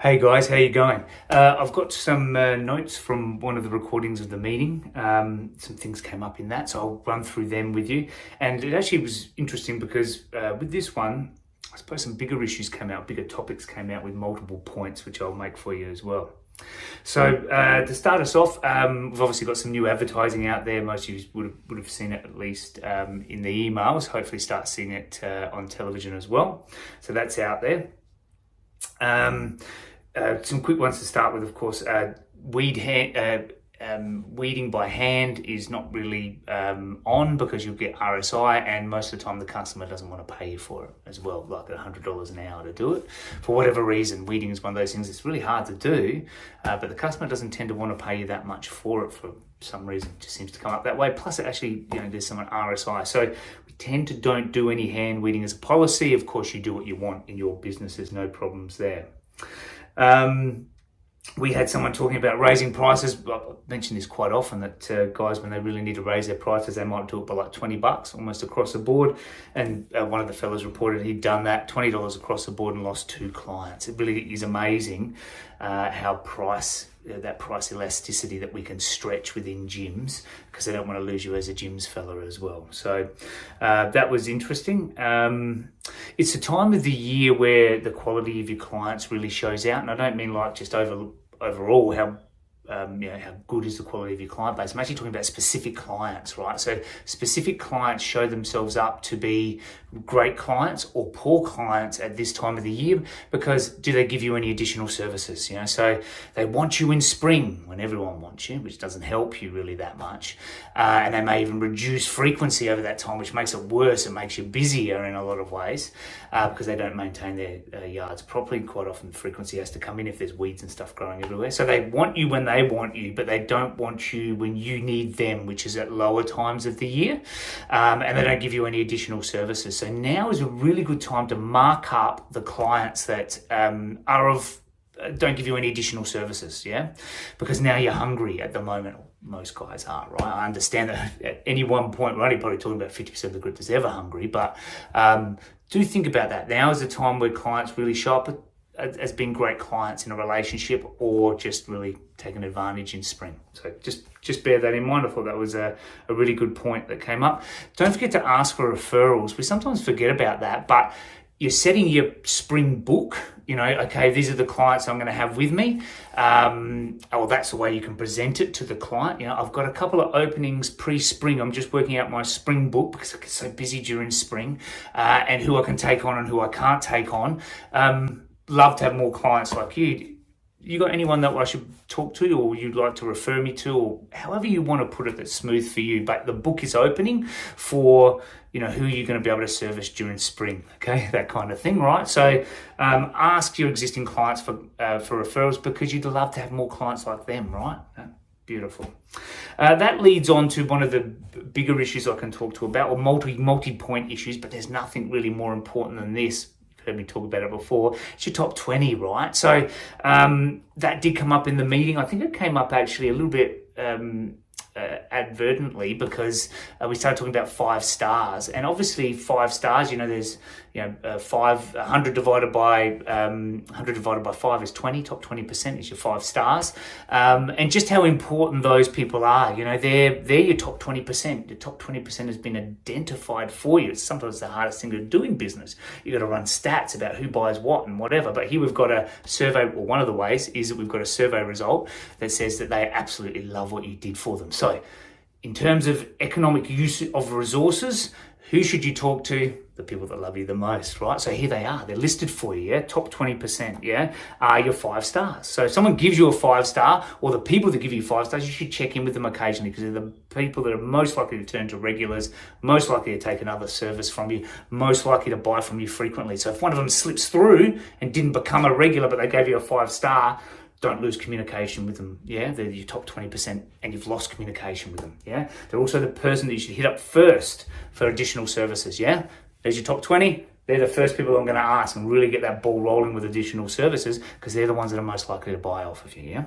Hey guys, how you going? I've got some notes from one of the recordings of the meeting. Some things came up in that, so I'll run through them with you. And it actually was interesting because with this one, I suppose some bigger issues came out, bigger topics came out with multiple points, which I'll make for you as well. So to start us off, we've obviously got some new advertising out there. Most of you would have seen it at least in the emails. Hopefully start seeing it on television as well. So that's out there. Some quick ones to start with, of course. Weeding by hand is not really on because you'll get RSI, and most of the time the customer doesn't want to pay you for it as well, like $100 an hour to do it. For whatever reason, weeding is one of those things that's really hard to do, but the customer doesn't tend to want to pay you that much for it for some reason. It just seems to come up that way. Plus, it actually, there's some RSI. So we tend to don't do any hand weeding as a policy. Of course, you do what you want in your business. There's no problems there. We had someone talking about raising prices. I mention this quite often that guys, when they really need to raise their prices, they might do it by like $20 almost across the board. And one of the fellows reported he'd done that $20 across the board and lost 2 clients. It really is amazing how that price elasticity that we can stretch within gyms, because they don't want to lose you as a gyms fella as well. So that was interesting. It's a time of the year where the quality of your clients really shows out, and I don't mean like just overall how good is the quality of your client base. I'm actually talking about specific clients, right? So specific clients show themselves up to be great clients or poor clients at this time of the year, because do they give you any additional services? So they want you in spring when everyone wants you, which doesn't help you really that much. And they may even reduce frequency over that time, which makes it worse. It makes you busier in a lot of ways because they don't maintain their yards properly. Quite often frequency has to come in if there's weeds and stuff growing everywhere. So they want you when they want you, but they don't want you when you need them, which is at lower times of the year. And they don't give you any additional services. So now is a really good time to mark up the clients that don't give you any additional services, because now you're hungry at the moment. Most guys are, right? I understand that at any one point, we're only probably talking about 50% of the group that's ever hungry, but do think about that. Now is the time where clients really show up as being great clients in a relationship, or just really taking advantage in spring. So just bear that in mind. I thought that was a really good point that came up. Don't forget to ask for referrals. We sometimes forget about that, but you're setting your spring book, okay, these are the clients I'm going to have with me. That's the way you can present it to the client. I've got a couple of openings pre-spring. I'm just working out my spring book because I get so busy during spring, and who I can take on and who I can't take on. Love to have more clients like you. You got anyone that I should talk to, or you'd like to refer me to, or however you want to put it that's smooth for you. But the book is opening for, who you're going to be able to service during spring, okay? That kind of thing, right? So ask your existing clients for referrals, because you'd love to have more clients like them, right? Beautiful. That leads on to one of the bigger issues I can talk to about, or multi-point issues, but there's nothing really more important than this. Heard me talk about it before. It's your top 20, right? So that did come up in the meeting. I think it came up actually a little bit advertently, because we started talking about 5 stars, and obviously 5 stars, there's 100 divided by 5 is 20. Top 20% is your 5 stars, and just how important those people are. They're your top 20%. The top 20% has been identified for you. It's sometimes the hardest thing to do in business. You got to run stats about who buys what and whatever. But here we've got a survey, or one of the ways is that we've got a survey result that says that they absolutely love what you did for them. So in terms of economic use of resources, who should you talk to? The people that love you the most, right? So here they are. They're listed for you, Top 20%, are your 5 stars. So if someone gives you a 5 star, or the people that give you 5 stars, you should check in with them occasionally, because they're the people that are most likely to turn to regulars, most likely to take another service from you, most likely to buy from you frequently. So if one of them slips through and didn't become a regular, but they gave you a 5 star, don't lose communication with them, They're your top 20%, and you've lost communication with them, They're also the person that you should hit up first for additional services, There's your top 20. They're the first people I'm going to ask and really get that ball rolling with additional services, because they're the ones that are most likely to buy off of you,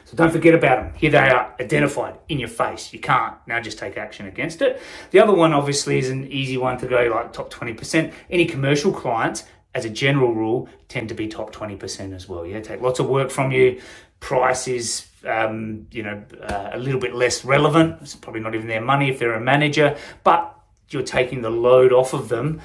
So don't forget about them. Here they are, identified in your face. You can't now just take action against it. The other one obviously is an easy one to go, like top 20%. Any commercial clients as a general rule, tend to be top 20% as well. Yeah, take lots of work from you. Price is, a little bit less relevant. It's probably not even their money if they're a manager, but you're taking the load off of them.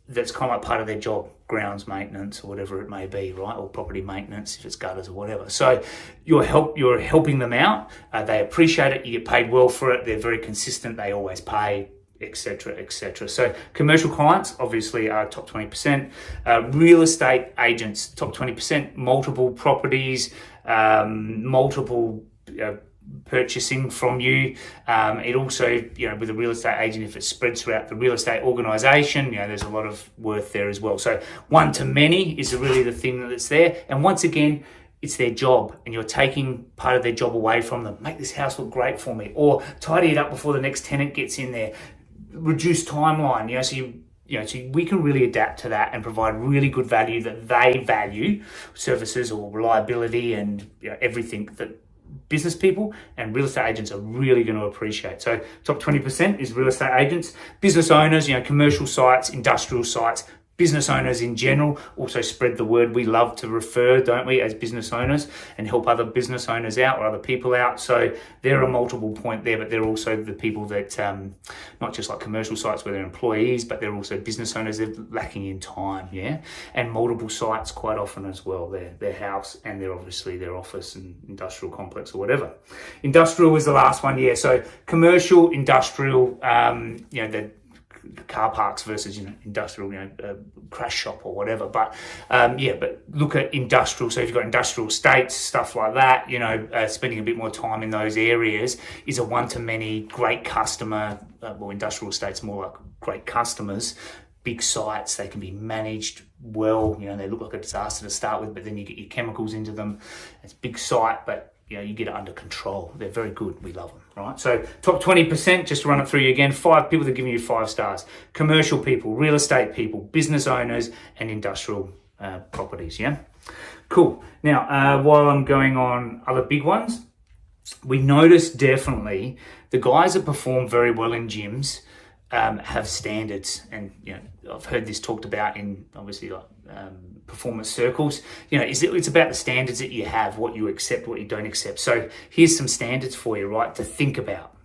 That's kind of like part of their job, grounds maintenance or whatever it may be, right? Or property maintenance if it's gutters or whatever. So you're helping them out. They appreciate it. You get paid well for it. They're very consistent. They always pay, etc., etc. So commercial clients obviously are top 20%. Real estate agents, top 20%. Multiple properties, multiple purchasing from you. It also, with a real estate agent, if it spreads throughout the real estate organization, there's a lot of worth there as well. So one to many is really the thing that's there. And once again, it's their job, and you're taking part of their job away from them. Make this house look great for me, or tidy it up before the next tenant gets in there. Reduce timeline, so we can really adapt to that and provide really good value that they value, services or reliability and everything that business people and real estate agents are really going to appreciate. So top 20% is real estate agents. Business owners, commercial sites, industrial sites, business owners in general also spread the word. We love to refer, don't we, as business owners and help other business owners out or other people out. So they're a multiple point there, but they're also the people that, not just like commercial sites where they're employees, but they're also business owners. They're lacking in time, and multiple sites quite often as well. Their house and they're obviously their office and industrial complex or whatever. Industrial is the last one, So commercial, industrial, the car parks versus industrial, crash shop or whatever. But but look at industrial. So if you've got industrial estates, stuff like that, spending a bit more time in those areas is a one-to-many great customer. Industrial estates more like great customers. Big sites, they can be managed well. They look like a disaster to start with, but then you get your chemicals into them. It's a big site, but you get it under control. They're very good. We love them, right? So top 20%, just to run it through you again, 5 people that are giving you 5 stars. Commercial people, real estate people, business owners, and industrial properties, Cool. Now, while I'm going on other big ones, we noticed definitely the guys that perform very well in gyms have standards, and I've heard this talked about in obviously performance circles. It's about the standards that you have, what you accept, what you don't accept. So here's some standards for you, right, to think about.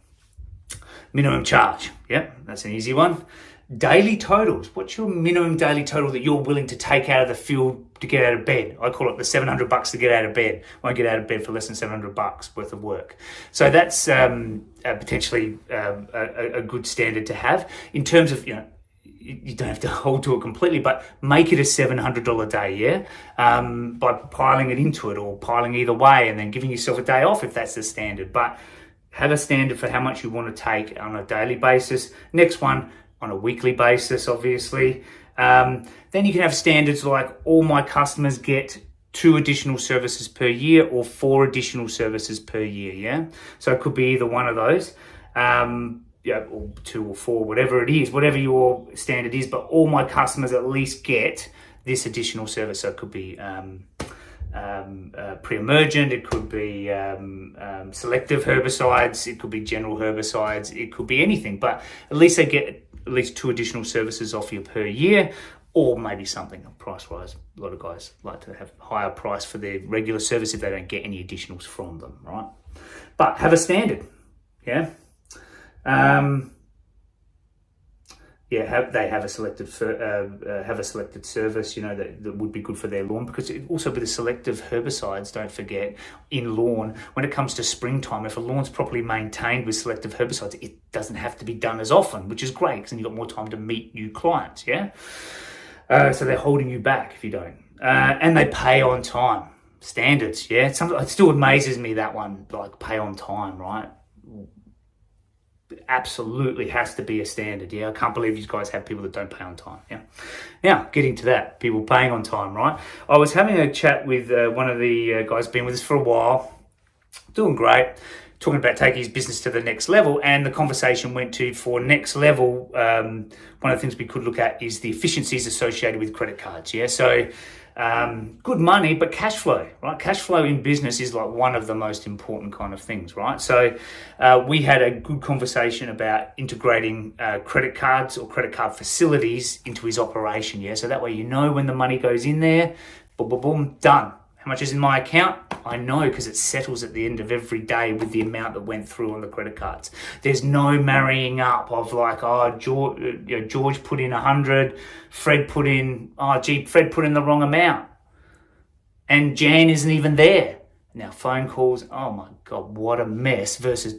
Minimum charge, that's an easy one. Daily totals. What's your minimum daily total that you're willing to take out of the field to get out of bed? I call it the $700 to get out of bed. Won't get out of bed for less than $700 worth of work. So that's potentially a good standard to have in terms of, you don't have to hold to it completely, but make it a $700 day, by piling it into it or piling either way and then giving yourself a day off if that's the standard. But have a standard for how much you want to take on a daily basis. Next one, on a weekly basis, obviously. Then you can have standards like all my customers get 2 additional services per year or 4 additional services per year, So it could be either one of those, or 2 or 4, whatever it is, whatever your standard is, but all my customers at least get this additional service. So it could be pre-emergent, it could be selective herbicides, it could be general herbicides, it could be anything, but at least they get at least 2 additional services off you per year, or maybe something price-wise. A lot of guys like to have higher price for their regular service if they don't get any additionals from them, right? But have a standard, they have a selected service, that would be good for their lawn, because also with the selective herbicides, don't forget, in lawn, when it comes to springtime, if a lawn's properly maintained with selective herbicides, it doesn't have to be done as often, which is great, because then you've got more time to meet new clients, so they're holding you back if you don't. And they pay on time. Standards, it still amazes me, that one, like pay on time, right? Absolutely has to be a standard. I can't believe you guys have people that don't pay on time. Now, getting to that, people paying on time, right? I was having a chat with one of the guys, been with us for a while, doing great, talking about taking his business to the next level, and the conversation went to, for next level, one of the things we could look at is the efficiencies associated with credit cards. So good money, but cash flow, right? Cash flow in business is like one of the most important kind of things, right? So we had a good conversation about integrating credit cards or credit card facilities into his operation, yeah? So that way you know when the money goes in there, boom, boom, boom, done. How much is in my account? I know because it settles at the end of every day with the amount that went through on the credit cards. There's no marrying up of like, oh, George put in 100, Fred put in, Fred put in the wrong amount. And Jan isn't even there. Now phone calls, oh my God, what a mess versus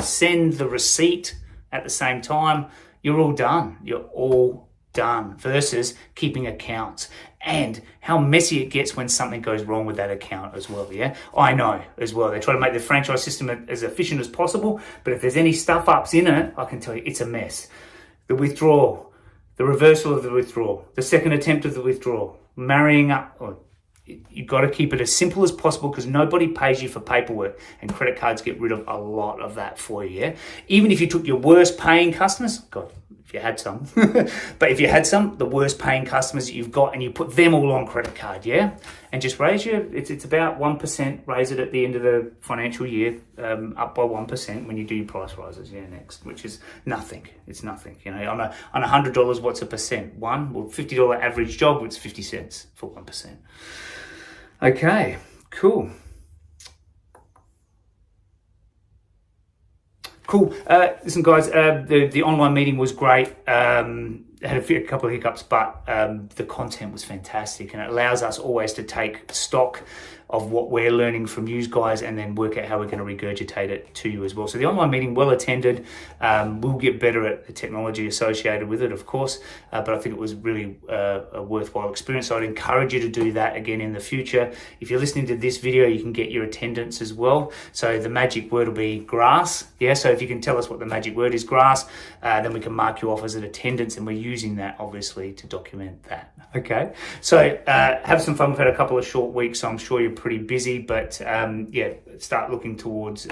send the receipt at the same time. You're all done. You're all done versus keeping accounts. And how messy it gets when something goes wrong with that account as well, yeah? I know as well. They try to make the franchise system as efficient as possible, but if there's any stuff ups in it, I can tell you it's a mess. The withdrawal, the reversal of the withdrawal, the second attempt of the withdrawal, marrying up, you've got to keep it as simple as possible because nobody pays you for paperwork and credit cards get rid of a lot of that for you, yeah? Even if you took your worst paying customers, God, if you had some, but if you had some, the worst paying customers that you've got and you put them all on credit card, yeah? And just raise it's about 1%, raise it at the end of the financial year, up by 1% when you do your price rises, yeah, next, which is nothing. It's nothing, you know, on $100, what's a percent? One, well, $50 average job, it's 50 cents for 1%. Okay, cool. Cool. Listen, guys, the online meeting was great. Had a couple of hiccups, but the content was fantastic, and it allows us always to take stock of what we're learning from you guys and then work out how we're going to regurgitate it to you as well. So the online meeting, well attended. We'll get better at the technology associated with it, of course, but I think it was really a worthwhile experience. So I'd encourage you to do that again in the future. If you're listening to this video, you can get your attendance as well. So the magic word will be grass. Yeah, so if you can tell us what the magic word is, grass, then we can mark you off as an attendance, and we're using that obviously to document that. Okay, so have some fun. We've had a couple of short weeks, so I'm sure you're pretty busy, but yeah, start looking towards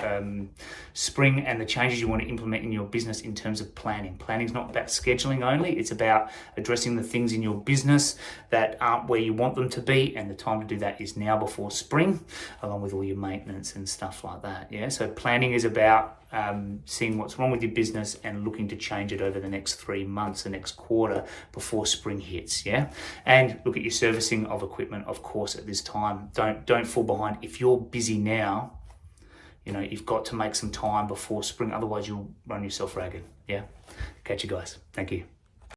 spring and the changes you want to implement in your business in terms of planning. Planning is not about scheduling only, it's about addressing the things in your business that aren't where you want them to be, and the time to do that is now before spring, along with all your maintenance and stuff like that. Yeah, so planning is about seeing what's wrong with your business and looking to change it over the next 3 months, the next quarter before spring hits, yeah? And look at your servicing of equipment, of course, at this time. Don't fall behind. If you're busy now, you know, you've got to make some time before spring, otherwise you'll run yourself ragged, yeah? Catch you guys. Thank you.